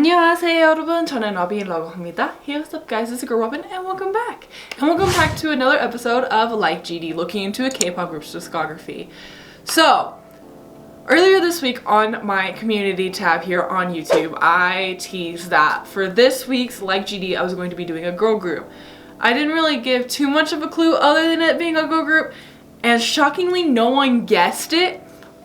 안녕하세요 여러분, 저는 Robyn라고 합니다. Hey, what's up guys, it's your girl Robyn and welcome back. And welcome back to another episode of LIKGD, looking into a K-pop group's discography. So, earlier this week on my community tab here on YouTube, I teased that for this week's LIKGD I was going to be doing a girl group. I didn't really give too much of a clue other than it being a girl group, and shockingly no one guessed it.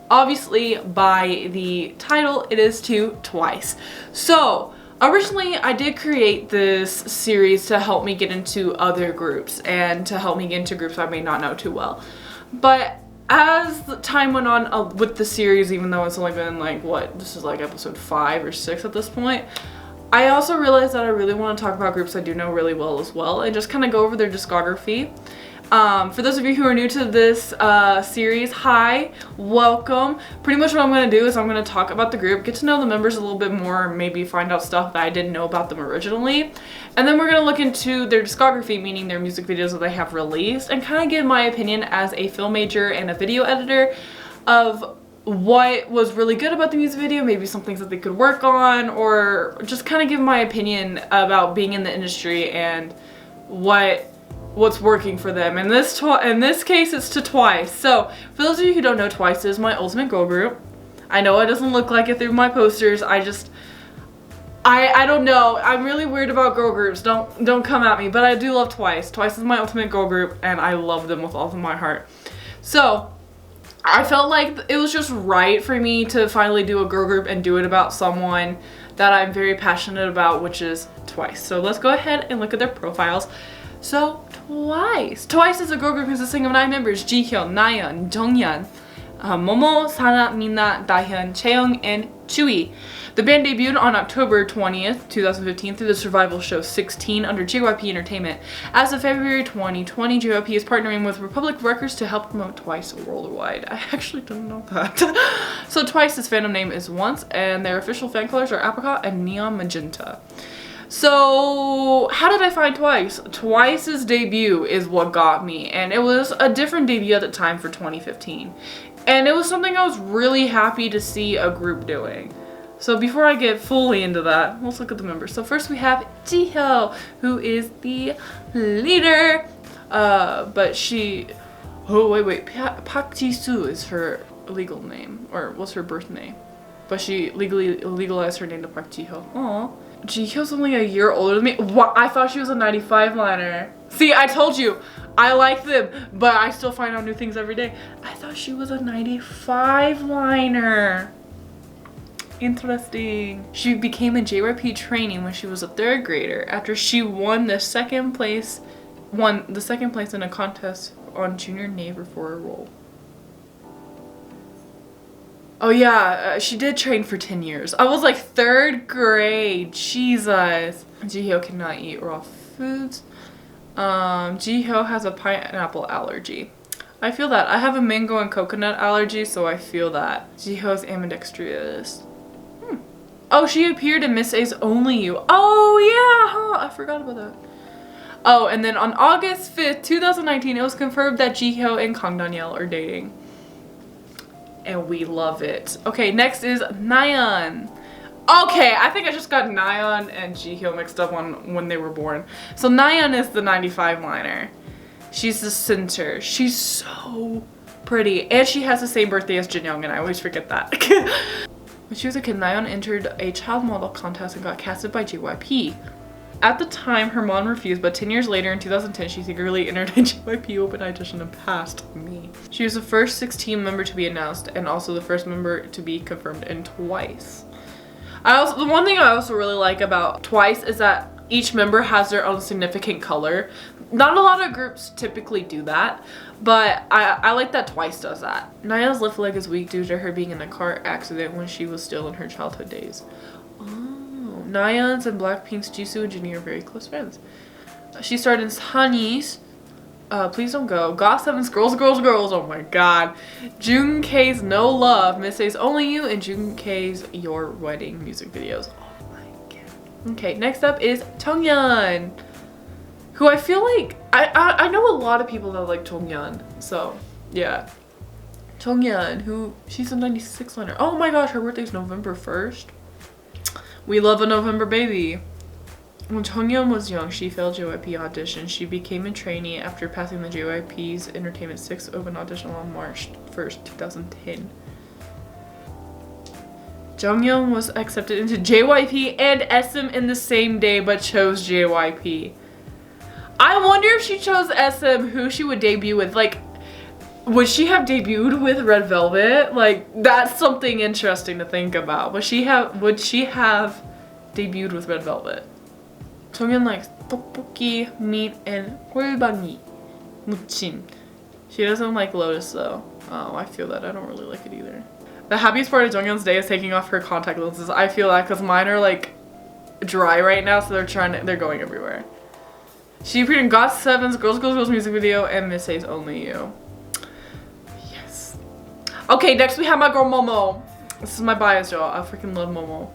Obviously, by the title, it is to TWICE. So, originally, I did create this series to help me get into other groups and to help me get into groups I may not know too well. But as the time went on with the series, even though it's only been like, this is like episode 5 or 6 at this point, I also realized that I really want to talk about groups I do know really well as well and just kind of go over their discography. For those of you who are new to this series, hi, welcome. Pretty much what I'm going to do is I'm going to talk about the group, get to know the members a little bit more, maybe find out stuff that I didn't know about them originally. And then we're going to look into their discography, meaning their music videos that they have released, and kind of give my opinion as a film major and a video editor of what was really good about the music video, maybe some things that they could work on, or just kind of give my opinion about being in the industry and what's working for them. In this case, it's to TWICE. So, for those of you who don't know, TWICE is my ultimate girl group. I know it doesn't look like it through my posters. I don't know. I'm really weird about girl groups. Don't come at me, but I do love TWICE. TWICE is my ultimate girl group, and I love them with all of my heart. So, I felt like it was just right for me to finally do a girl group and do it about someone that I'm very passionate about, which is TWICE. So, let's go ahead and look at their profiles. So, TWICE. TWICE is a girl group consisting of 9 members: Jihyo, Nayeon, Jonghyun, Momo, Sana, Mina, Dahyun, Chaeyoung, and Chui. The band debuted on October 20th, 2015 through the survival show 16 under JYP Entertainment. As of February 2020, JYP is partnering with Republic Records to help promote TWICE worldwide. I actually didn't know that. So TWICE's fandom name is Once, and their official fan colors are Apricot and Neon Magenta. So, how did I find TWICE? TWICE's debut is what got me, and it was a different debut at the time for 2015. And it was something I was really happy to see a group doing. So before I get fully into that, let's look at the members. So first we have Jihyo, who is the leader, but she, Park Ji-soo is her legal name, or what's her birth name? But she legalized her name to Park Ji-hyo. Aww. Jihyo's only a year older than me. What? I thought she was a 95 liner. See, I told you, I like them, but I still find out new things every day. I thought she was a 95 liner. Interesting. She became a JYP trainee when she was a 3rd grader after she won the second place in a contest on Junior Neighbor for a role. Oh yeah, she did train for 10 years. I was like 3rd grade. Jesus. Jihyo cannot eat raw foods. Jihyo has a pineapple allergy. I feel that. I have a mango and coconut allergy, so I feel that. Jihyo's ambidextrous. Oh, she appeared in Miss A's Only You. Oh yeah, huh? I forgot about that. Oh, and then on August 5th, 2019, it was confirmed that Jihyo and Kang Daniel are dating. And we love it. Okay, next is Nayeon. Okay, I think I just got Nayeon and Jihyo mixed up when they were born. So Nayeon is the 95 liner. She's the center. She's so pretty. And she has the same birthday as Jinyoung, and I always forget that. When she was a kid, Nayeon entered a child model contest and got casted by JYP. At the time, her mom refused, but 10 years later in 2010, she secretly entered a JYP open audition and passed me. She was the first 16 member to be announced and also the first member to be confirmed in TWICE. The one thing I also really like about TWICE is that each member has their own significant color. Not a lot of groups typically do that, but I like that TWICE does that. Nayeon's left leg is weak due to her being in a car accident when she was still in her childhood days. Nayeon's and Blackpink's Jisoo and Jennie are very close friends. She starred in Sunny's Please Don't Go, GOT7's Girls, Girls, Girls, oh my god, Jung K's No Love, Miss A's Only You, and Jung K's Your Wedding music videos. Oh my god. Okay, next up is Jonghyun, who I feel like, I know a lot of people that like Jonghyun, so yeah. Jonghyun, she's a 96 liner. Oh my gosh, her birthday's November 1st. We love a November baby. When Jonghyun was young, she failed JYP audition. She became a trainee after passing the JYP's Entertainment 6 Open audition on March 1st, 2010. Jonghyun was accepted into JYP and SM in the same day, but chose JYP. I wonder if she chose SM, who she would debut with. Like, would she have debuted with Red Velvet? Like, that's something interesting to think about. Would she have debuted with Red Velvet? Jonghyun likes tteokbokki, meat, and golbangi, muchim. She doesn't like lotus though. Oh, I feel that. I don't really like it either. The happiest part of Jonghyun's day is taking off her contact lenses. I feel that because mine are like dry right now, so they're going everywhere. She appeared in GOT7's Girls Girls Girls music video and Miss A's Only You. Yes. Okay, next we have my girl Momo. This is my bias, y'all. I freaking love Momo.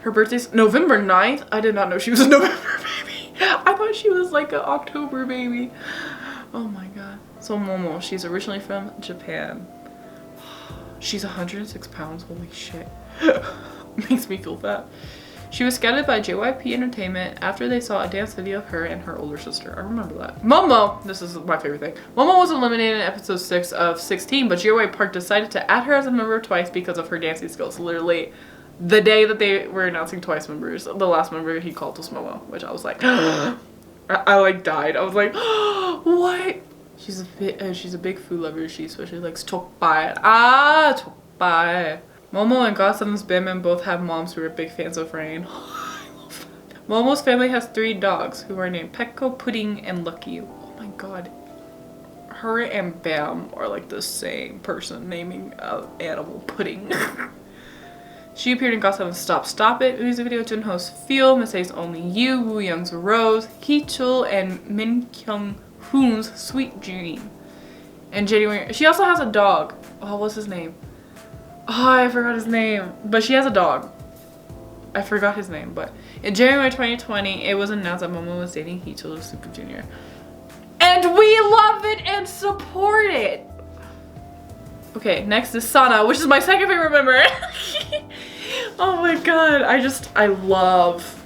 Her birthday's November 9th. I did not know she was a November baby. I thought she was like an October baby. Oh my god. So Momo, she's originally from Japan. She's 106 pounds. Holy shit. Makes me feel fat. She was scouted by JYP Entertainment after they saw a dance video of her and her older sister. I remember that. Momo, this is my favorite thing. Momo was eliminated in episode 6 of 16, but JY Park decided to add her as a member of TWICE because of her dancing skills. Literally, the day that they were announcing TWICE members, the last member he called was Momo, which I was like, I like died. I was like, what? She's a big food lover. She especially likes 족발. Ah, 족발. Momo and GOT7's Bimman both have moms who are big fans of Rain. I love that. Momo's family has 3 dogs who are named Pecco, Pudding, and Lucky. Oh my god. Her and Bam are like the same person naming an animal Pudding. She appeared in GOT7's Stop Stop It music video, Junho's Feel, Miss A's Only You, Woo Young's Rose, Kichul, and Min Kyung Hoon's Sweet Dream. In January, she also has a dog. Oh, what's his name? Oh, I forgot his name. But she has a dog. I forgot his name, but in January 2020, it was announced that Momo was dating Hichul of Super Junior. And we love it and support it! Okay, next is Sana, which is my second favorite member. Oh my god, I love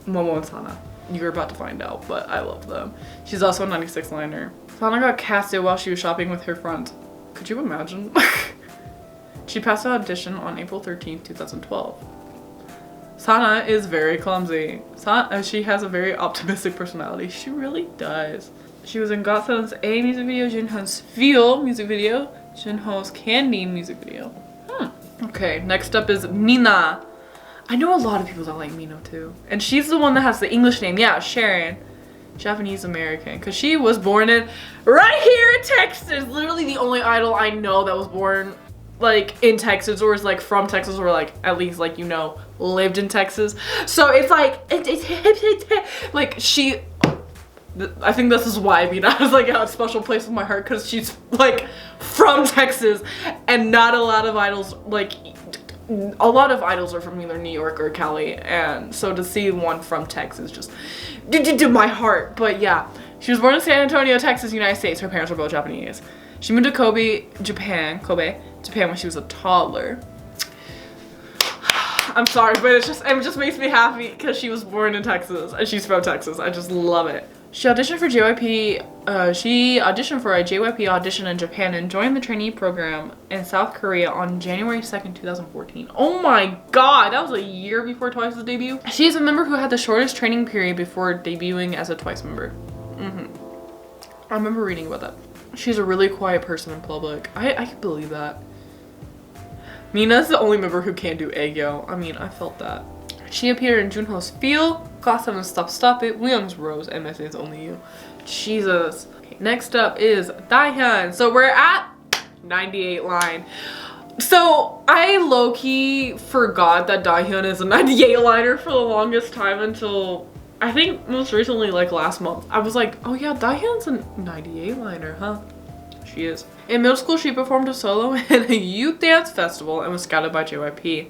Momo and Sana. You're about to find out, but I love them. She's also a 96 liner. Sana got casted while she was shopping with her friend. Could you imagine? She passed the audition on April 13th, 2012. Sana is very clumsy. She has a very optimistic personality. She really does. She was in GOT7's A music video, Junho's Feel music video, Junho's Candy music video. Okay, next up is Mina. I know a lot of people that like Mina too. And she's the one that has the English name. Yeah, Sharon. Japanese American. Because she was born right here in Texas. Literally the only idol I know that was born like in Texas or is like from Texas or like at least like, you know, lived in Texas. So it's like, like she, I think this is why Mina has like a special place in my heart because she's like from Texas and not a lot of idols, like a lot of idols are from either New York or Cali, and so to see one from Texas just did my heart. But yeah, she was born in San Antonio, Texas, United States. Her parents were both Japanese. She moved to Kobe, Japan when she was a toddler. I'm sorry, but it just makes me happy because she was born in Texas and she's from Texas. I just love it. She auditioned for JYP. She auditioned for a JYP audition in Japan and joined the trainee program in South Korea on January 2nd, 2014. Oh my god, that was a year before TWICE's debut. She is a member who had the shortest training period before debuting as a TWICE member. I remember reading about that. She's a really quiet person in public. I can believe that. Mina's the only member who can't do aegyo. I mean, I felt that. She appeared in Junho's Feel, GOT7's Stop Stop It, Wooyoung's Rose, and Miss A's Only You. Jesus. Okay, next up is Dahyun. So we're at 98 line. So I low-key forgot that Dahyun is a 98 liner for the longest time until I think most recently, like last month. I was like, oh yeah, Dahyun's a 98 liner, huh? She is. In middle school, she performed a solo in a youth dance festival and was scouted by JYP.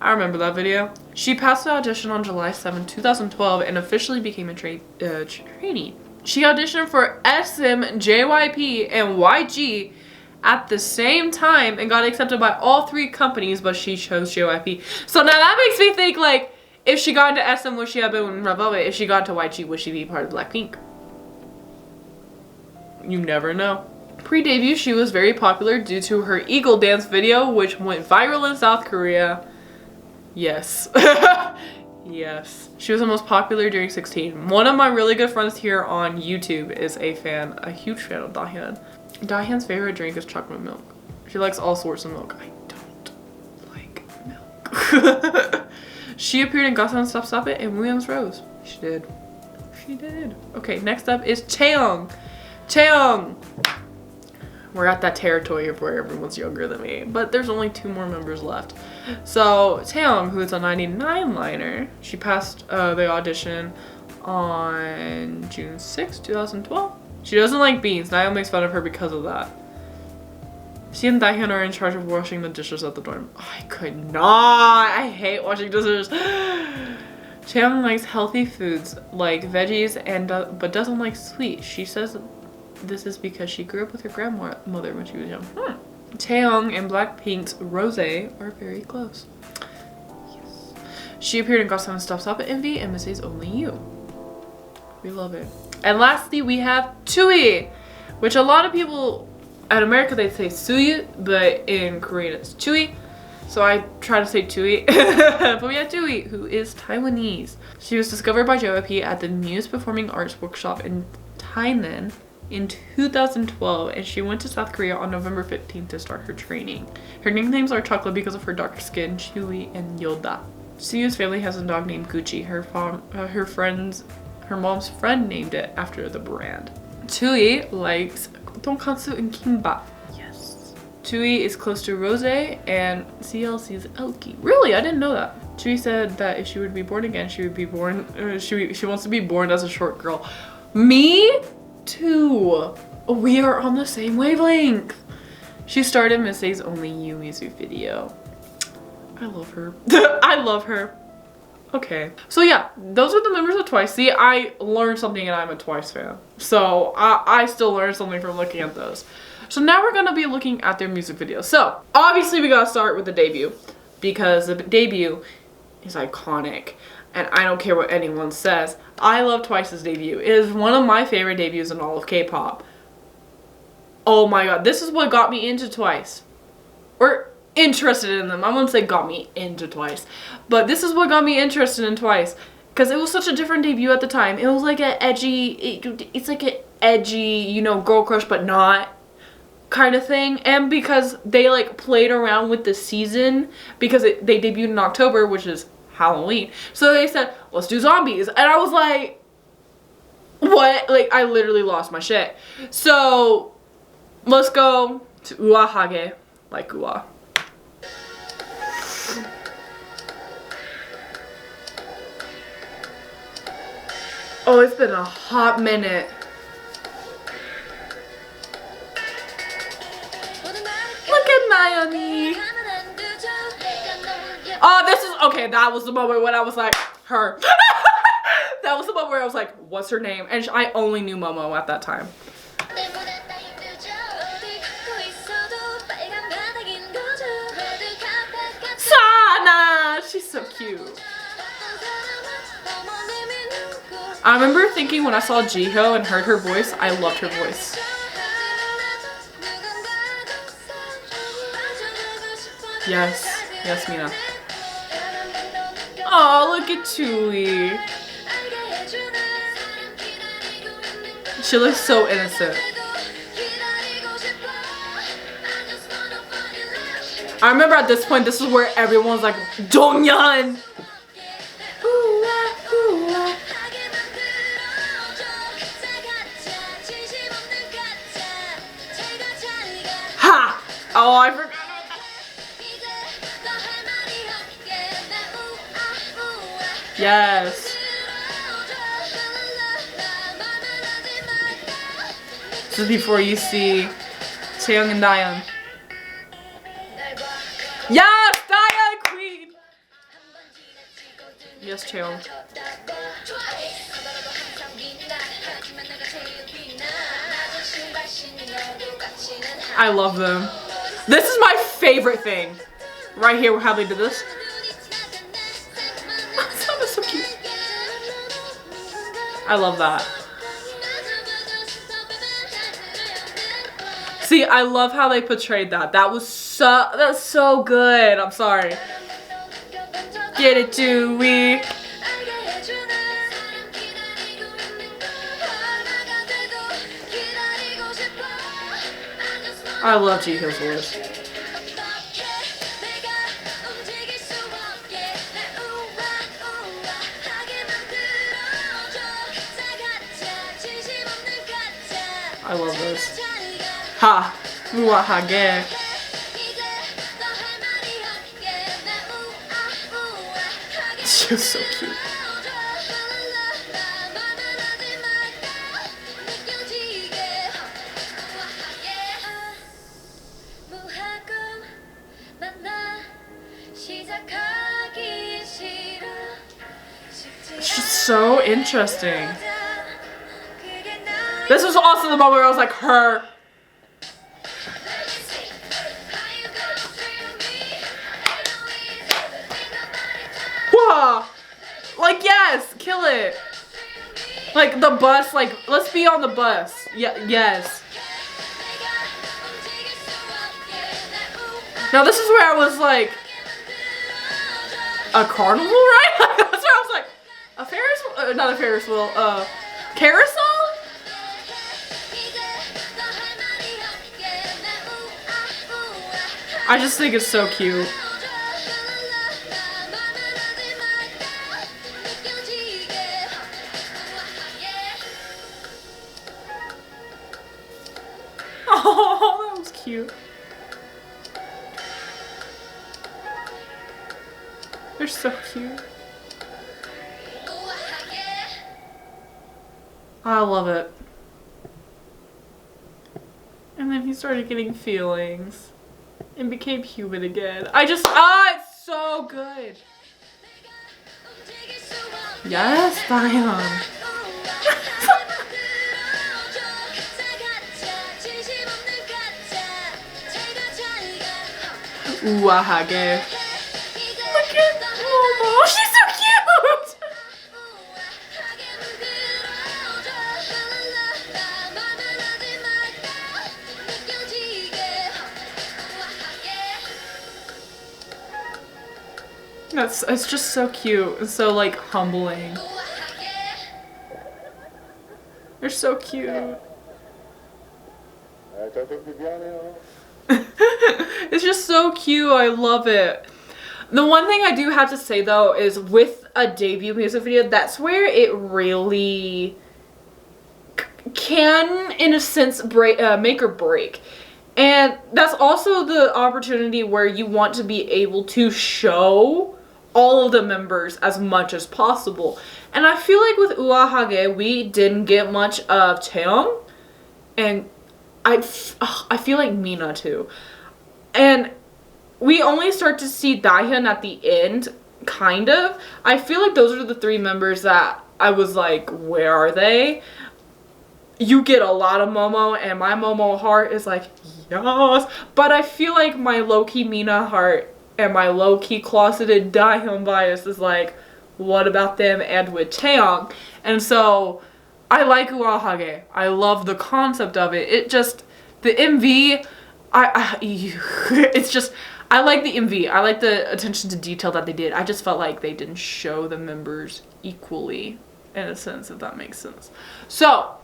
I remember that video. She passed the audition on July 7, 2012 and officially became a trainee. She auditioned for SM, JYP, and YG at the same time and got accepted by all 3 companies, but she chose JYP. So now that makes me think, like, if she got into SM, would she have been Red Velvet? If she got into YG, would she be part of Blackpink? You never know. Pre-debut, she was very popular due to her Eagle dance video, which went viral in South Korea. Yes. Yes. She was the most popular during 16. One of my really good friends here on YouTube is a huge fan of Dahyun. Dahyun's favorite drink is chocolate milk. She likes all sorts of milk. I don't like milk. She appeared in Gossip Stop Stop It and Williams Rose. She did. She did. Okay, next up is Chaeyoung. Chaeyoung. We're at that territory of where everyone's younger than me, but there's only 2 more members left. So Chaeyoung, who is a 99 liner, she passed the audition on June 6, 2012. She doesn't like beans. Nayeon makes fun of her because of that. She and Dahyun are in charge of washing the dishes at the dorm. I could not. I hate washing dishes. Chaeyoung likes healthy foods like veggies but doesn't like sweet. She says this is because she grew up with her grandmother when she was young. Chaeyoung and Blackpink's Rosé are very close. Yes. She appeared in Gossip Stop Stop It Envy and Missy's Only You. We love it. And lastly, we have Tui, which a lot of people in America they say Suyu, but in Korean it's Tui. So I try to say Tui. But we have Tui, who is Taiwanese. She was discovered by JYP at the Muse Performing Arts Workshop in Tainan in 2012, and she went to South Korea on November 15th to start her training. Her nicknames are Chocolate because of her dark skin, Chewy, and Yoda. Suyu's family has a dog named Gucci. Her mom's friend named it after the brand. Tui likes tonkatsu and kimbap. Yes. Tui is close to Rose and CLC's Elkie. Really? I didn't know that. Tui said that if she would be born again, she would be born. She wants to be born as a short girl. Me too. We are on the same wavelength. She starred in Missy's Only You music video. I love her. I love her. Okay. So yeah, those are the members of TWICE. See, I learned something and I'm a TWICE fan. So I still learned something from looking at those. So now we're gonna be looking at their music videos. So obviously we gotta start with the debut because the debut is iconic. And I don't care what anyone says. I love TWICE's debut. It is one of my favorite debuts in all of K-pop. Oh my god, this is what got me into TWICE. Or interested in them. I wouldn't say got me into TWICE. But this is what got me interested in TWICE. Because it was such a different debut at the time. It was like an edgy, it's like an edgy, you know, girl crush but not kind of thing. And because they like played around with the season. Because they debuted in October, which is Halloween. So they said, let's do zombies. And I was like, what? Like, I literally lost my shit. So, let's go to Ua Hage, like Ua. Oh, it's been a hot minute. Look at Nayeon. Oh, this is, okay, that was the moment when I was like, her. That was the moment where I was like, what's her name? And I only knew Momo at that time. Sana! She's so cute. I remember thinking when I saw Jiho and heard her voice, I loved her voice. Yes. Yes, Mina. Oh, look at Tui. She looks so innocent. I remember at this point, this is where everyone's like, Donghyun! Ha! Oh, I forgot. Yes. This is before you see Chaeyoung and Nayeon. Yes, Nayeon queen. Yes, Chaeyoung. I love them. This is my favorite thing. Right here, how they did this. That was so cute. I love that. See, I love how they portrayed that. That's so good. I'm sorry. Get it, Dewey. I love Jiho's voice. I love this. Ha! 우아하게. She's so cute. It's just so interesting. This was also the moment where I was like, her. Wow. Like, yes, kill it. Like, the bus, like, let's be on the bus. Yeah, yes. Now, this is where I was like, a carnival ride? That's where I was like, a Ferris wheel? Not a Ferris wheel, carousel? I just think it's so cute. Oh, that was cute. They're so cute. I love it. And then he started getting feelings and became human again. It's so good. Yes, Dion. 우아하게. Look at Momo. She's so cute. It's just so cute and so like humbling. They're so cute. It's just so cute. I love it. The one thing I do have to say though is with a debut music video, that's where it really can, in a sense, make or break. And that's also the opportunity where you want to be able to show all of the members as much as possible. And I feel like with 우아하게, we didn't get much of Taeyong. And I feel like Mina too. And we only start to see Dahyun at the end, kind of. I feel like those are the three members that I was like, where are they? You get a lot of Momo, and my Momo heart is like, yes. But I feel like my low-key Mina heart and my low-key closeted Dahyun bias is like, what about them and with Taeyong? And so I like 우아하게. I love the concept of it. It just, the MV, it's just, I like the MV. I like the attention to detail that they did. I just felt like they didn't show the members equally, in a sense, if that makes sense. So,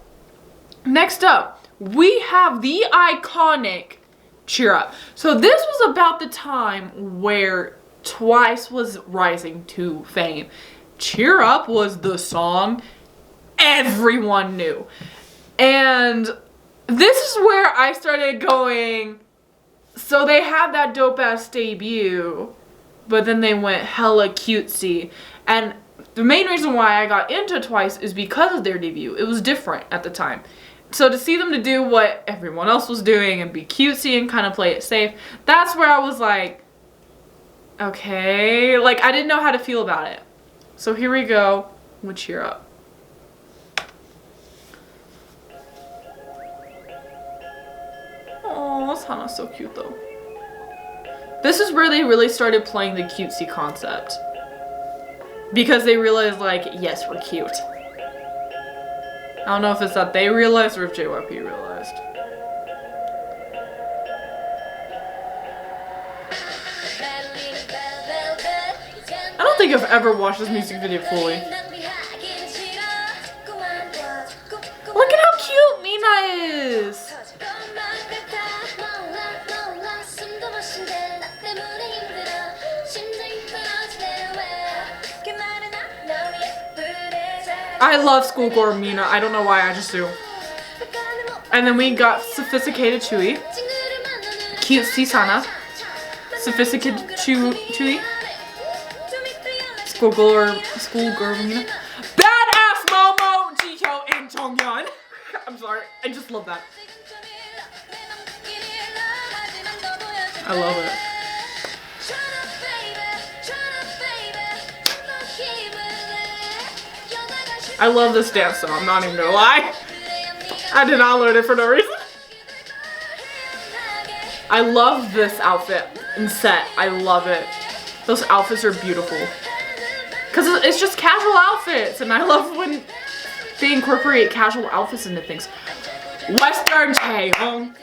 next up, we have the iconic Cheer Up. So this was about the time where TWICE was rising to fame. Cheer Up was the song everyone knew. And this is where I started going, so they had that dope ass debut, but then they went hella cutesy. And the main reason why I got into TWICE is because of their debut. It was different at the time. So to see them to do what everyone else was doing and be cutesy and kind of play it safe, that's where I was like, okay. Like, I didn't know how to feel about it. So here we go with Cheer Up. Oh, Sana's so cute though. This is where they really started playing the cutesy concept. Because they realized, like, yes, we're cute. I don't know if it's that they realized or if JYP realized. I don't think I've ever watched this music video fully. Look at how cute Mina is! I love schoolgirl Mina. I don't know why, I just do. And then we got sophisticated Chewy, cutesy Sana, sophisticated Chewy, schoolgirl Mina, badass Momo, Jihyo, and Jonghyun. I'm sorry, I just love that. I love it. I love this dance song, I'm not even gonna lie. I did not learn it for no reason. I love this outfit and set. I love it. Those outfits are beautiful. Because it's just casual outfits, and I love when they incorporate casual outfits into things. Western Taeyong.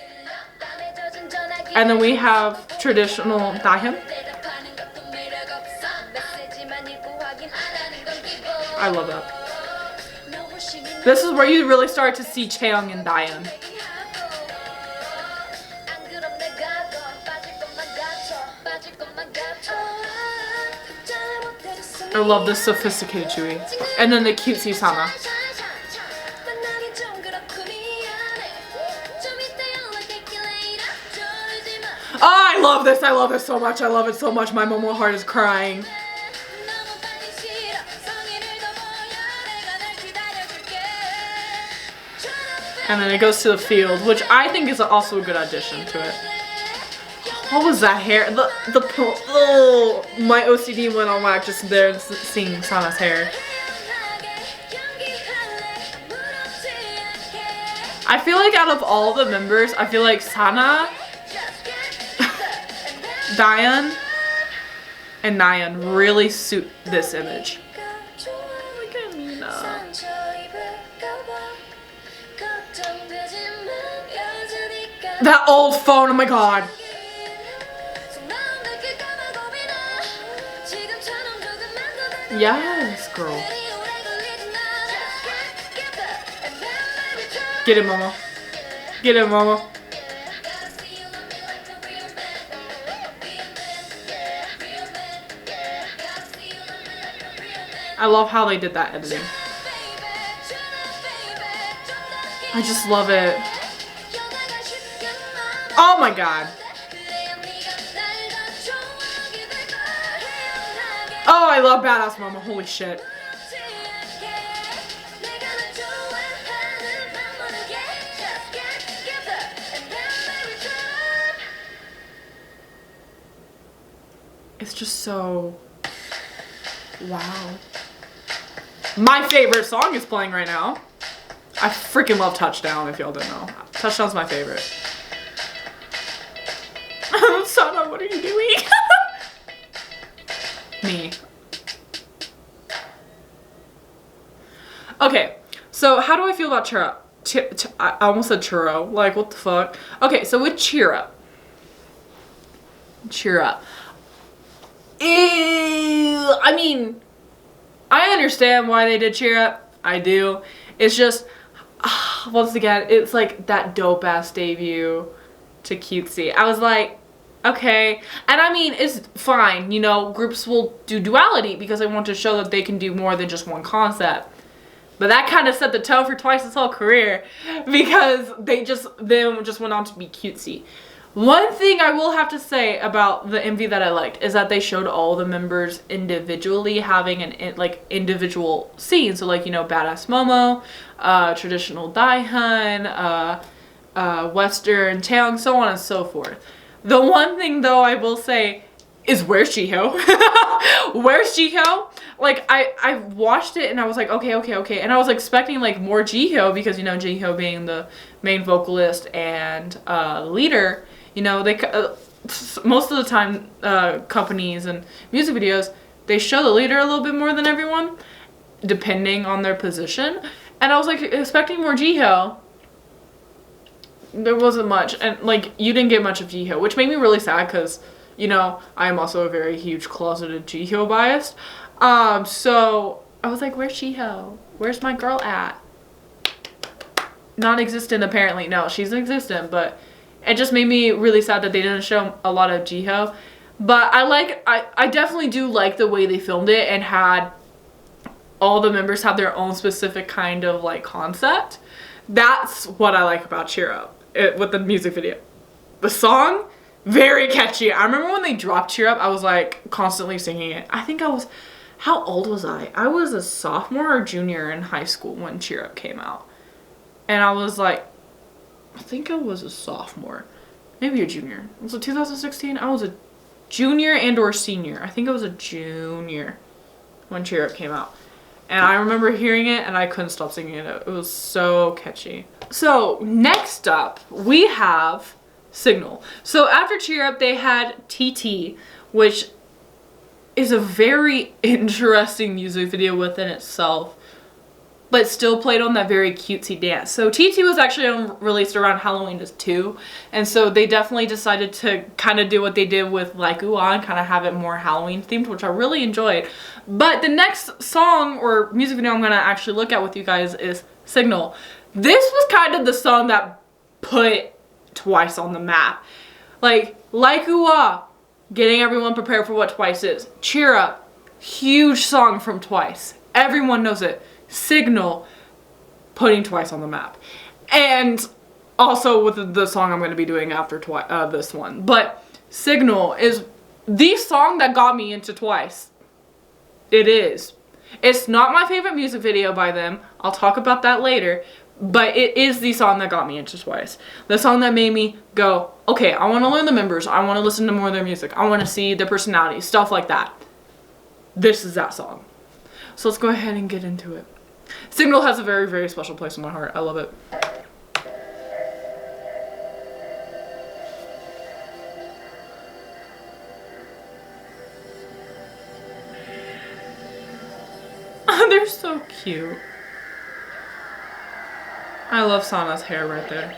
And then we have traditional Daehyun. I love that. This is where you really start to see Chaeyoung and Daehyun. I love this sophisticated Chewy. And then the cutesy Sana. Oh, I love this. I love this so much. I love it so much. My Momo heart is crying. And then it goes to the field, which I think is also a good addition to it. What was that hair? Oh, my OCD went on whack just there seeing Sana's hair. I feel like out of all the members, I feel like Sana, Daehyun, and Nayeon really suit this image. Look at Mina. That old phone, oh my god. Yes, girl. Get it, mama. Get it, mama. I love how they did that editing. I just love it. Oh my god. Oh, I love Badass Mama. Holy shit. It's just so... wow. My favorite song is playing right now. I freaking love Touchdown, if y'all didn't know. Touchdown's my favorite. Sana, what are you doing? Me. Okay, so how do I feel about Cheer Up? I almost said churro. Like, what the fuck? Okay, so with Cheer Up. Cheer Up. Ew, I mean, I understand why they did Cheer Up. I do. It's just, once again, it's like that dope ass debut to cutesy. I was like, okay. And I mean, it's fine. You know, groups will do duality because they want to show that they can do more than just one concept. But that kind of set the tone for TWICE's whole career because they just went on to be cutesy. One thing I will have to say about the MV that I liked is that they showed all the members individually having an like individual scene. So like, you know, Badass Momo, traditional Daehyun, Western Taeyong, so on and so forth. The one thing though I will say is, where's Jihyo? Where's Jihyo? Like, I watched it and I was like, okay. And I was expecting like more Jihyo because, you know, Jihyo being the main vocalist and leader, You know, they most of the time companies and music videos, they show the leader a little bit more than everyone, depending on their position. And I was like expecting more Jihyo. There wasn't much, and like you didn't get much of Jihyo, which made me really sad because, you know, I am also a very huge closeted Jihyo biased. So I was like, where's Jihyo? Where's my girl at? Non-existent apparently. No, she's existent, but it just made me really sad that they didn't show a lot of Jihyo. But I definitely do like the way they filmed it and had all the members have their own specific kind of like concept. That's what I like about Cheer Up with the music video. The song, very catchy. I remember when they dropped Cheer Up, I was like constantly singing it. I think I was, how old was I? I was a sophomore or junior in high school when Cheer Up came out. And I was like, I think I was a sophomore, maybe a junior. Was it 2016? I was a junior and or senior. I think I was a junior when Cheer Up came out. And I remember hearing it and I couldn't stop singing it. It was so catchy. So next up, we have Signal. So after Cheer Up, they had TT, which is a very interesting music video within itself, but still played on that very cutesy dance. So TT was actually released around Halloween too, and so they definitely decided to kind of do what they did with like Ooh-Ah and kind of have it more Halloween themed, which I really enjoyed. But the next song or music video I'm gonna actually look at with you guys is Signal. This was kind of the song that put Twice on the map. Like Ooh-Ah, getting everyone prepared for what Twice is. Cheer Up, huge song from Twice. Everyone knows it. Signal, putting Twice on the map. And also with the song I'm going to be doing after this one. But Signal is the song that got me into Twice. It is. It's not my favorite music video by them. I'll talk about that later. But it is the song that got me into Twice. The song that made me go, okay, I want to learn the members. I want to listen to more of their music. I want to see their personalities, stuff like that. This is that song. So let's go ahead and get into it. Signal has a very, very special place in my heart. I love it. They're so cute. I love Sana's hair right there.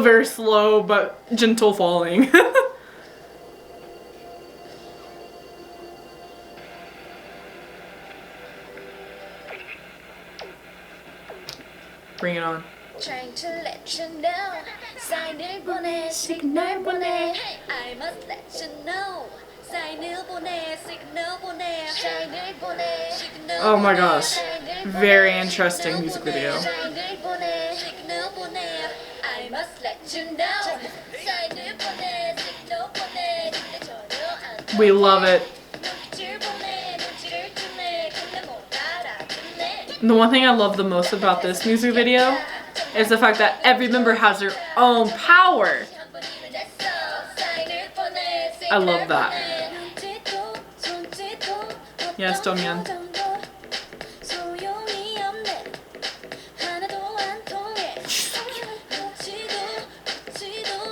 Very slow but gentle falling. Bring it on. Trying to let you know. 사인을 보내, 시그널 보내. I must let you know. 사인을 보내, 시그널 보내. 사인을 보내, 시그널 보내. Oh my gosh. Very interesting music video. 사인을 보내, 시그널 보내. I must let you know. 사인을 보내, 시그널 보내. We love it. 눈빛을 보내, 눈치를 주네. 근데 못 알아듣네. The one thing I love the most about this music video is the fact that every member has their own power. I love that. Yes, Donghyun.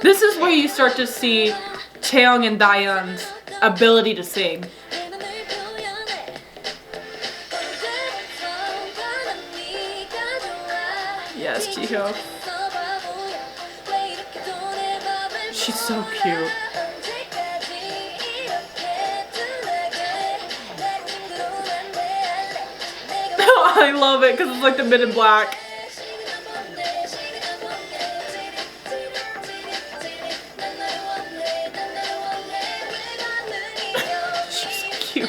This is where you start to see Chaeyoung and Dahyun's ability to sing. Yes, Jihyo. She's so cute. I love it because it's like the Men in Black. She's so cute.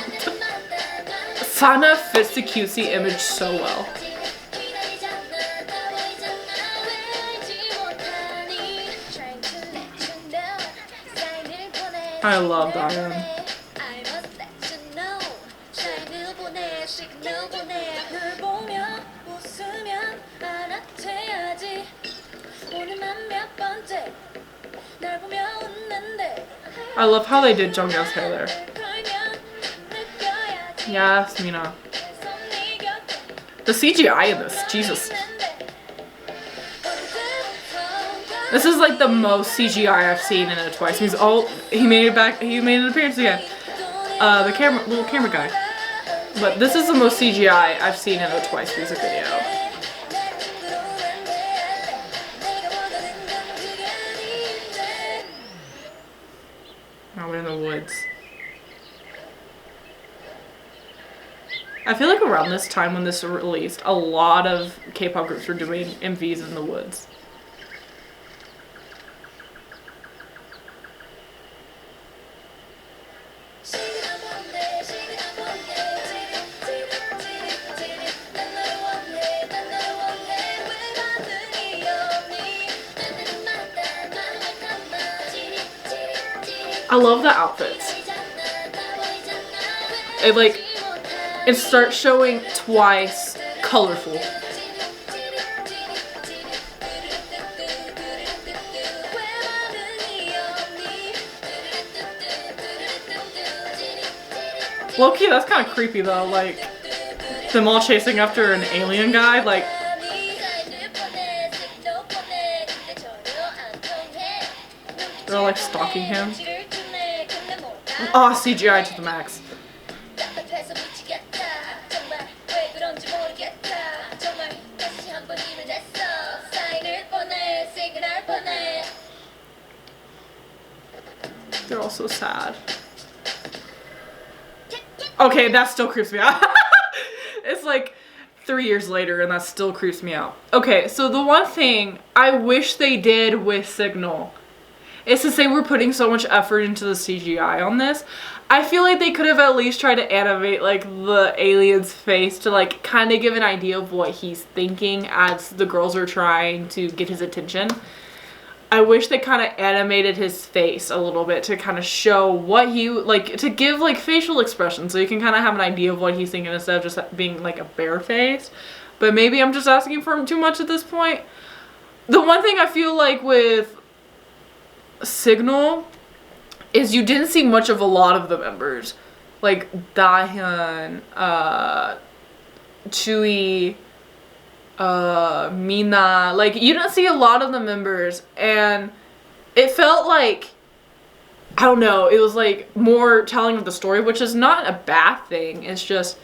Sana fits the cutesy image so well. I love Dahyun. I love how they did Jonghyun's hair there. Yes, Mina. The CGI in this, Jesus. This is like the most CGI I've seen in a Twice music. Oh, he made an appearance again. The little camera guy. But this is the most CGI I've seen in a Twice music video. Now we're in the woods. I feel like around this time when this was released, a lot of K-pop groups were doing MVs in the woods. I love the outfits. It starts showing Twice colorful. Low-key, that's kind of creepy though, like them all chasing after an alien guy, like they're all like stalking him. Oh, CGI to the max. They're all so sad. Okay, that still creeps me out. It's like 3 years later and that still creeps me out. Okay, so the one thing I wish they did with Signal is to say we're putting so much effort into the CGI on this. I feel like they could have at least tried to animate like the alien's face to like kind of give an idea of what he's thinking as the girls are trying to get his attention. I wish they kind of animated his face a little bit to kind of show what he, like, to give like facial expressions so you can kind of have an idea of what he's thinking instead of just being like a bare face. But maybe I'm just asking for too much at this point. The one thing I feel like with Signal is you didn't see much of a lot of the members. Like Dahyun, Chui, Mina, like you don't see a lot of the members and it felt like, I don't know, it was like more telling of the story, which is not a bad thing. It's just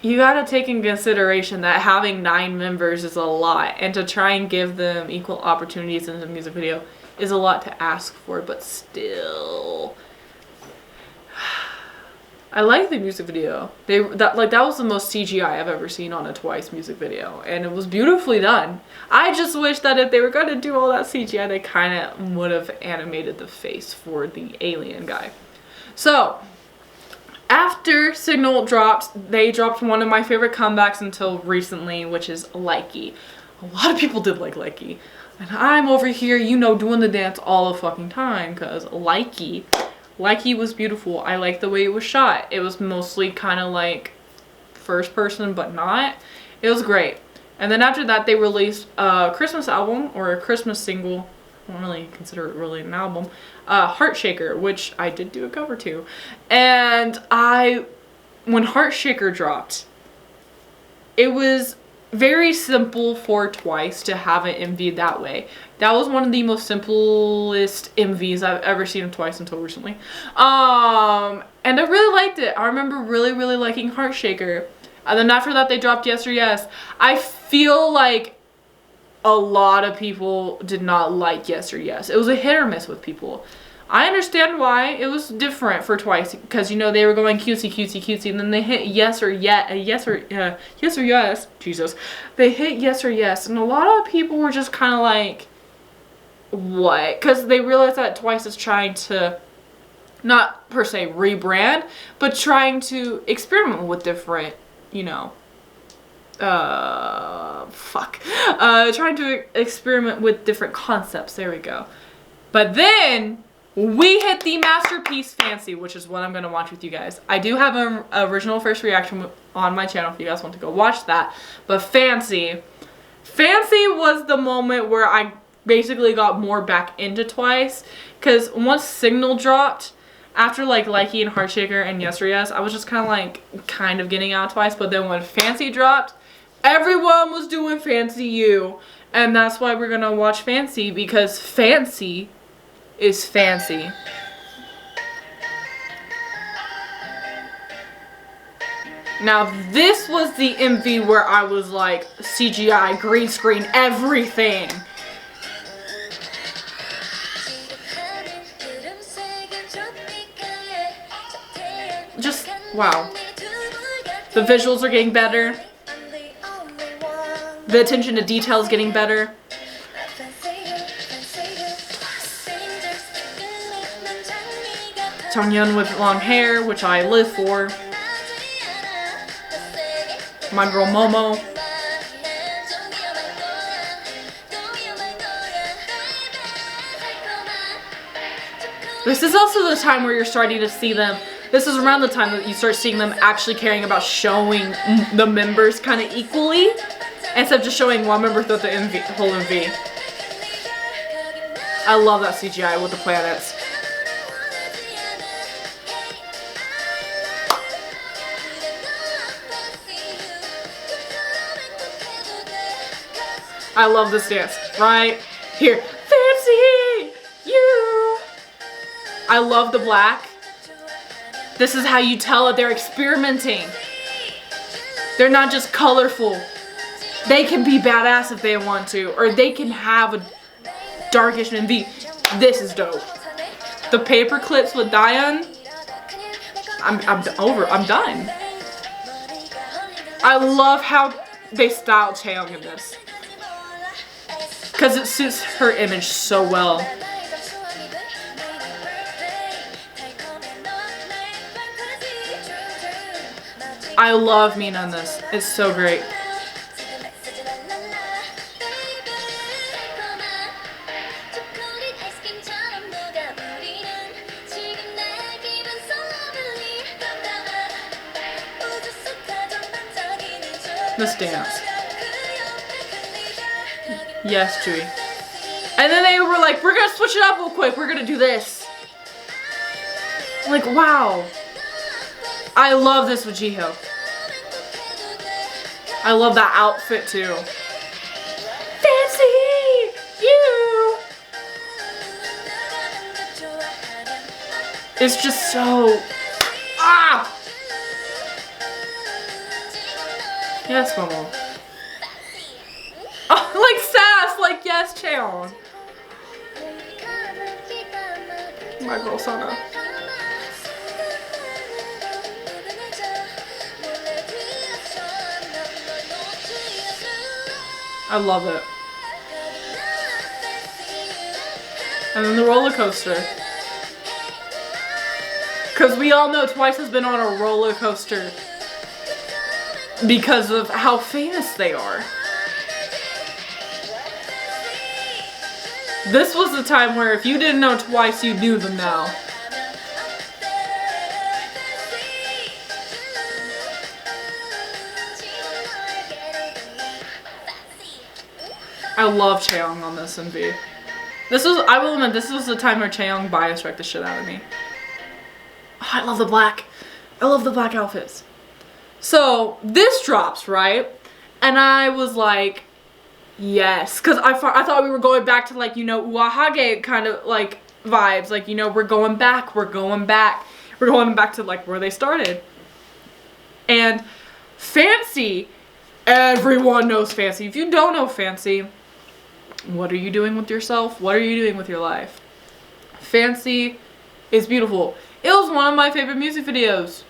you gotta take in consideration that having 9 members is a lot and to try and give them equal opportunities in the music video is a lot to ask for, but still I like the music video. That was the most CGI I've ever seen on a Twice music video, and it was beautifully done. I just wish that if they were going to do all that CGI, they kind of would have animated the face for the alien guy. So, after Signal dropped, they dropped one of my favorite comebacks until recently, which is LIKGD. A lot of people did like LIKGD, and I'm over here, you know, doing the dance all the fucking time, because LIKGD was beautiful. I liked the way it was shot. It was mostly kind of like first person, but not. It was great. And then after that, they released a Christmas album or a Christmas single. I don't really consider it really an album. Heartshaker, which I did do a cover to. And when Heartshaker dropped, it was very simple for Twice to have it MV'd that way. That was one of the most simplest MVs I've ever seen of Twice until recently. And I really liked it. I remember really liking Heartshaker. And then after that they dropped Yes or Yes. I feel like a lot of people did not like Yes or Yes. It was a hit or miss with people. I understand why. It was different for Twice because, you know, they were going cutesy and then they hit Yes or Yes. Jesus. They hit Yes or Yes and a lot of people were just kind of like, what? Because they realized that Twice is trying to not per se rebrand, but trying to experiment with different, you know, trying to experiment with different concepts. There we go. But then we hit the masterpiece Fancy, which is what I'm going to watch with you guys. I do have an original first reaction on my channel if you guys want to go watch that. But Fancy was the moment where I basically got more back into Twice. Because once Signal dropped, after like LIKGD and Heartshaker and Yes or Yes, I was just kind of getting out Twice. But then when Fancy dropped, Everyone was doing Fancy You, and that's why we're gonna watch Fancy, because Fancy is fancy. Now this was the MV where I was like, CGI, green screen, everything. Just, wow. The visuals are getting better. The attention to detail is getting better. Jonghyun with long hair, which I live for. My girl Momo. This is also the time where you're starting to see them. This is around the time that you start seeing them actually caring about showing the members kind of equally, instead of just showing one member throughout the whole MV. I love that CGI with the planets. I love this dance right here. Fancy You. I love the black. This is how you tell that they're experimenting. They're not just colorful. They can be badass if they want to, or they can have a darkish MV. This is dope. The paper clips with Daeun. I'm done. I love how they style Chaeyoung in this, because it suits her image so well. I love Mina in this. It's so great. This dance. Yes, Chewy. And then they were like, we're gonna switch it up real quick. We're gonna do this. Like, wow. I love this with Jiho. I love that outfit too. Fancy You. It's just so, Yes, Momo. Oh, like sass, like yes, Chaeyoung. My girl Sana. I love it. And then the roller coaster. Because we all know TWICE has been on a roller coaster because of how famous they are. This was the time where if you didn't know TWICE, you knew them now. I love Chaeyoung on this MV. This was, I will admit, this was the time where Chaeyoung bias wrecked the shit out of me. Oh, I love the black. I love the black outfits. So this drops, right? And I was like, yes. Because I thought we were going back to, like, you know, Uahage kind of like vibes. Like, you know, we're going back. We're going back. We're going back to like where they started. And Fancy, everyone knows Fancy. If you don't know Fancy, what are you doing with yourself? What are you doing with your life? Fancy is beautiful. It was one of my favorite music videos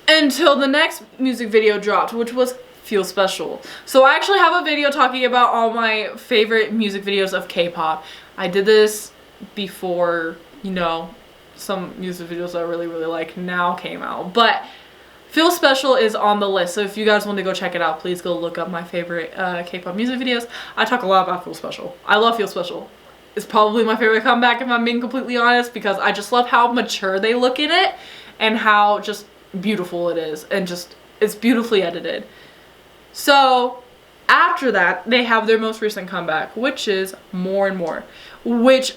until the next music video dropped, which was Feel Special. So I actually have a video talking about all my favorite music videos of K-pop. I did this before, you know, some music videos I really like now came out, but Feel Special is on the list, so if you guys want to go check it out, please go look up my favorite K-pop music videos. I talk a lot about Feel Special. I love Feel Special. It's probably my favorite comeback if I'm being completely honest, because I just love how mature they look in it and how just beautiful it is, and just it's beautifully edited. So after that, they have their most recent comeback, which is More and More, which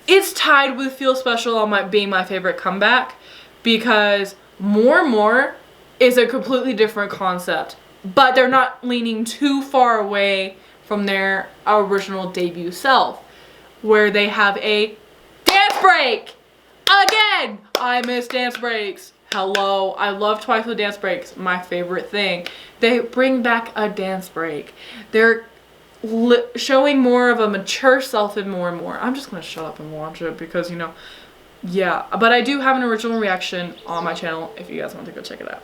is tied with Feel Special on being my favorite comeback, because More and More is a completely different concept but they're not leaning too far away from their original debut self, where they have a dance break. Again, I miss dance breaks. Hello, I love TWICE with dance breaks. My favorite thing. They bring back a dance break. They're showing more of a mature self and more. I'm just gonna shut up and watch it because, you know, yeah. But I do have an original reaction on my channel if you guys want to go check it out.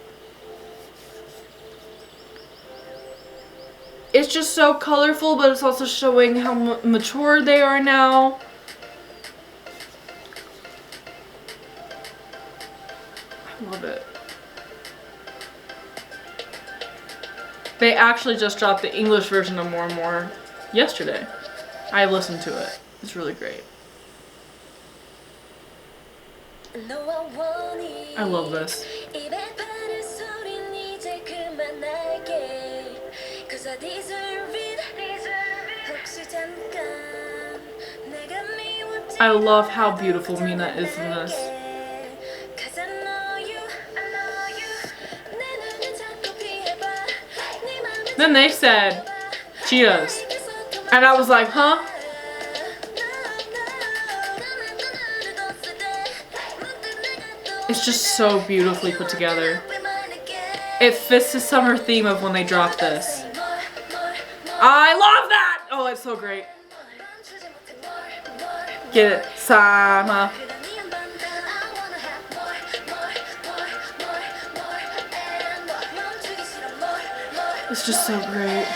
It's just so colorful, but it's also showing how mature they are now. I love it. They actually just dropped the English version of More yesterday. I listened to it. It's really great. I love this. I love how beautiful Mina is in this. Then they said, cheers. And I was like, huh? It's just so beautifully put together. It fits the summer theme of when they dropped this. I love that! Oh, it's so great. Get it? Summer. It's just so great.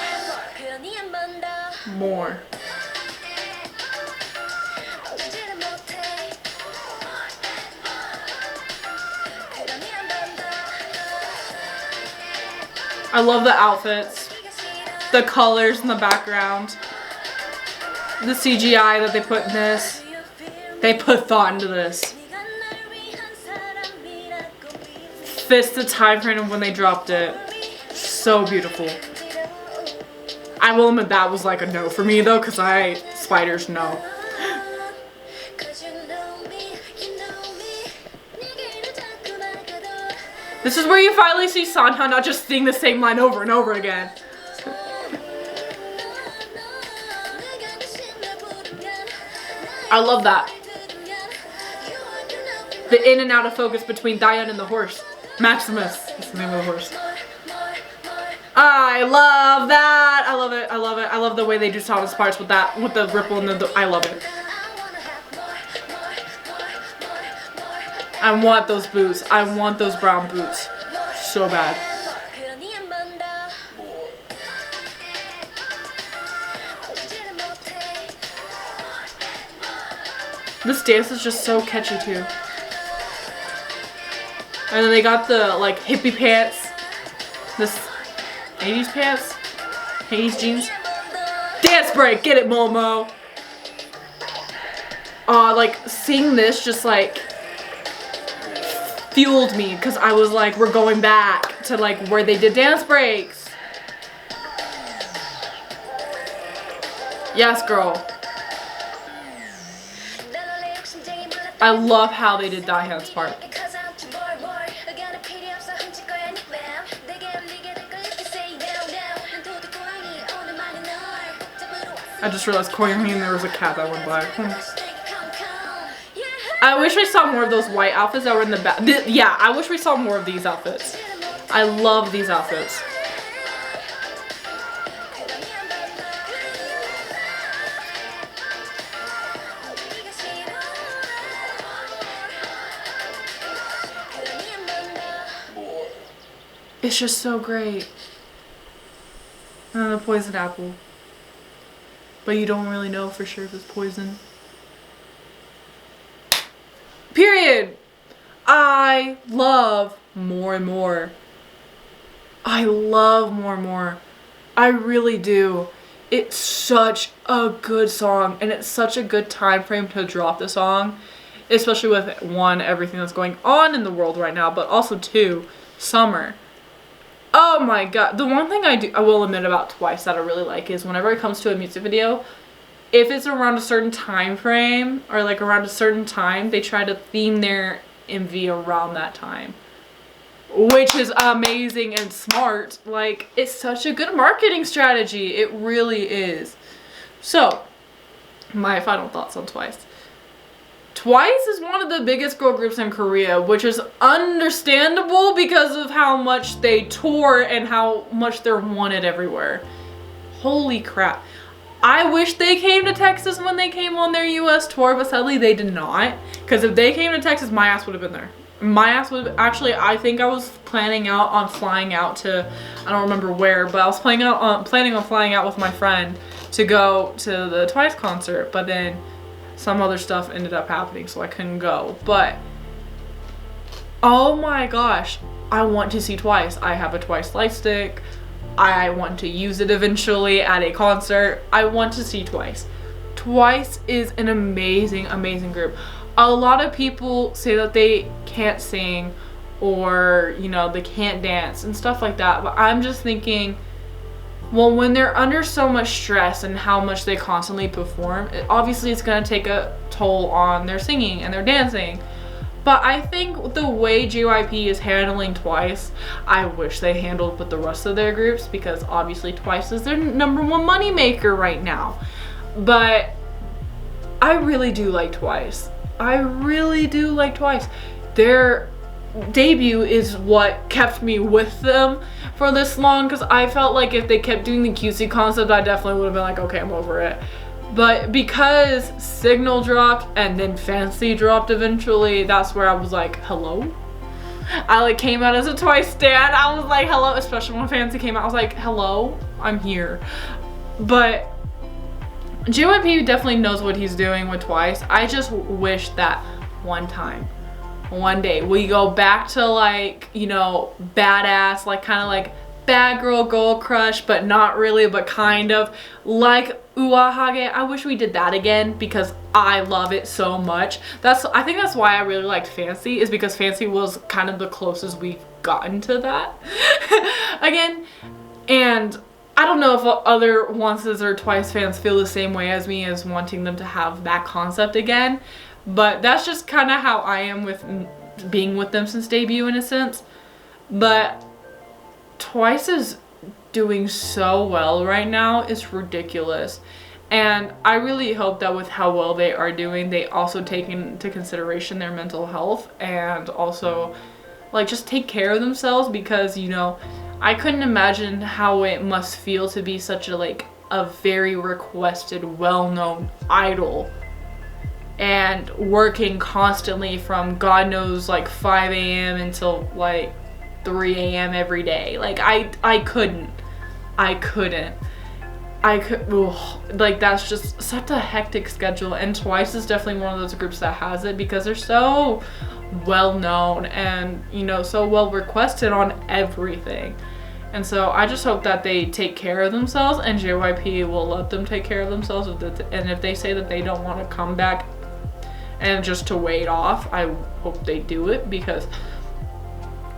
More. I love the outfits, the colors in the background, the CGI that they put in this. They put thought into this. Fits the time frame of when they dropped it. So beautiful. I will admit that was like a no for me though, because spiders no. This is where you finally see Sanha not just sing the same line over and over again. I love that. The in and out of focus between Diane and the horse. Maximus is the name of the horse. I love that. I love it. I love it. I love the way they do some of the parts with that, with the ripple and the I love it. I want those boots. I want those brown boots. So bad. This dance is just so catchy too. And then they got the like hippie pants. This 80s pants? 80s jeans? Dance break! Get it, Momo! Like seeing this just like fueled me because I was like, we're going back to like where they did dance breaks. Yes, girl. I love how they did Dahyun's part. I just realized Koyomi and there was a cat that went by. I wish I saw more of those white outfits that were in the back. Yeah, I wish we saw more of these outfits. I love these outfits. It's just so great. And then the poison apple. But you don't really know for sure if it's poison. Period. I love More and More. I love More and More. I really do. It's such a good song, and it's such a good time frame to drop the song, especially with one, everything that's going on in the world right now, but also two, summer. Oh my god. The one thing I will admit about TWICE that I really like is whenever it comes to a music video, if it's around a certain time frame or like around a certain time, they try to theme their MV around that time. which is amazing and smart. Like, it's such a good marketing strategy. It really is. So, my final thoughts on Twice. Twice is one of the biggest girl groups in Korea, which is understandable because of how much they tour and how much they're wanted everywhere. Holy crap. I wish they came to Texas when they came on their US tour, but sadly they did not. Because if they came to Texas, my ass would have been there. My ass would have, actually, I think I was planning out on flying out to, I don't remember where, but I was planning on flying out with my friend to go to the Twice concert, but then some other stuff ended up happening, so I couldn't go. But oh my gosh, I want to see Twice. I have a Twice light stick. I want to use it eventually at a concert. I want to see Twice. Twice is an amazing, amazing group. A lot of people say that they can't sing or, you know, they can't dance and stuff like that, but I'm just thinking, well, when they're under so much stress and how much they constantly perform, obviously it's going to take a toll on their singing and their dancing. But I think the way JYP is handling Twice, I wish they handled with the rest of their groups, because obviously Twice is their #1 moneymaker right now. But I really do like Twice. I really do like Twice. Their debut is what kept me with them for this long, because I felt like if they kept doing the cutesy concept, I definitely would have been like, okay, I'm over it. But because Signal dropped and then Fancy dropped eventually, that's where I was like, hello? I like came out as a Twice stan. I was like, hello, especially when Fancy came out. I was like, hello, I'm here. But JYP definitely knows what he's doing with Twice. I just wish that one day we go back to, like, you know, badass, like kind of like bad girl crush, but not really, but kind of like Uahage. I wish we did that again, because I love it so much. I think that's why I really liked Fancy, is because Fancy was kind of the closest we've gotten to that again. And I don't know if other Onces or Twice fans feel the same way as me, as wanting them to have that concept again. But that's just kind of how I am with being with them since debut, in a sense. But Twice is doing so well right now. It's ridiculous. And I really hope that with how well they are doing, they also take into consideration their mental health and also, like, just take care of themselves, because, you know, I couldn't imagine how it must feel to be such a, like, a very requested, well-known idol and working constantly from God knows, like, 5 a.m. until, like, 3 a.m. every day. Like, I couldn't. Like, that's just such a hectic schedule, and Twice is definitely one of those groups that has it, because they're so well known and, you know, so well requested on everything. And so I just hope that they take care of themselves, and JYP will let them take care of themselves. And if they say that they don't want to come back and just to wait off, I hope they do it, because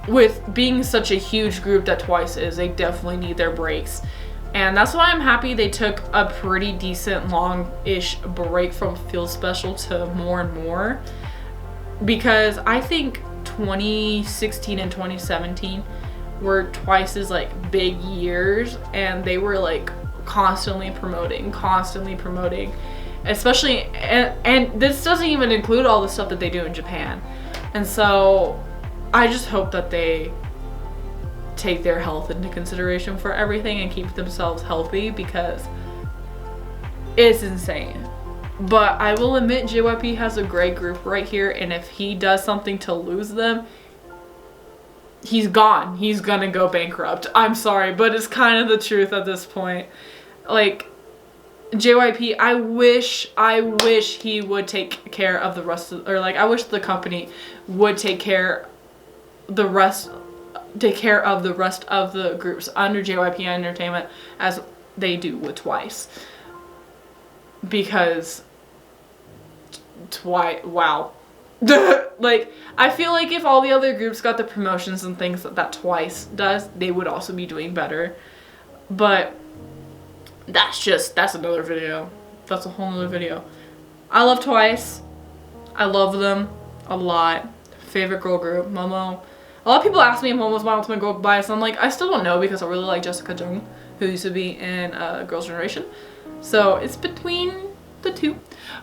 with being such a huge group that Twice is, they definitely need their breaks. And that's why I'm happy they took a pretty decent long-ish break from Feel Special to More and More, because I think 2016 and 2017 were Twice's, like, big years, and they were, like, constantly promoting, especially, and this doesn't even include all the stuff that they do in Japan. And so I just hope that they take their health into consideration for everything and keep themselves healthy, because it's insane. But I will admit, JYP has a great group right here, and if he does something to lose them, he's gone. He's gonna go bankrupt. I'm sorry, but it's kind of the truth at this point. Like, JYP, I wish he would take care of the rest of, or like, I wish the company would take care of the rest of the groups under JYP Entertainment as they do with Twice. Because wow. Like, I feel like if all the other groups got the promotions and things that Twice does, they would also be doing better. But that's another video. That's a whole nother video. I love Twice. I love them a lot. Favorite girl group, Momo. A lot of people ask me what was my ultimate girl bias, and I'm like, I still don't know because I really like Jessica Jung, who used to be in Girls' Generation. So it's between the two.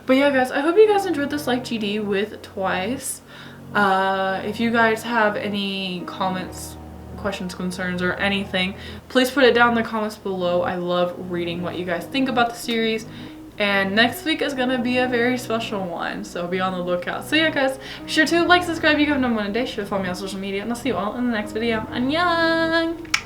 But yeah, guys, I hope you guys enjoyed this LIKGD with Twice. If you guys have any comments, questions, concerns, or anything, please put it down in the comments below. I love reading what you guys think about the series. And next week is gonna be a very special one, so be on the lookout. So yeah, guys, be sure to like, subscribe if you haven't done one today. Sure to follow me on social media, and I'll see you all in the next video. Annyeong!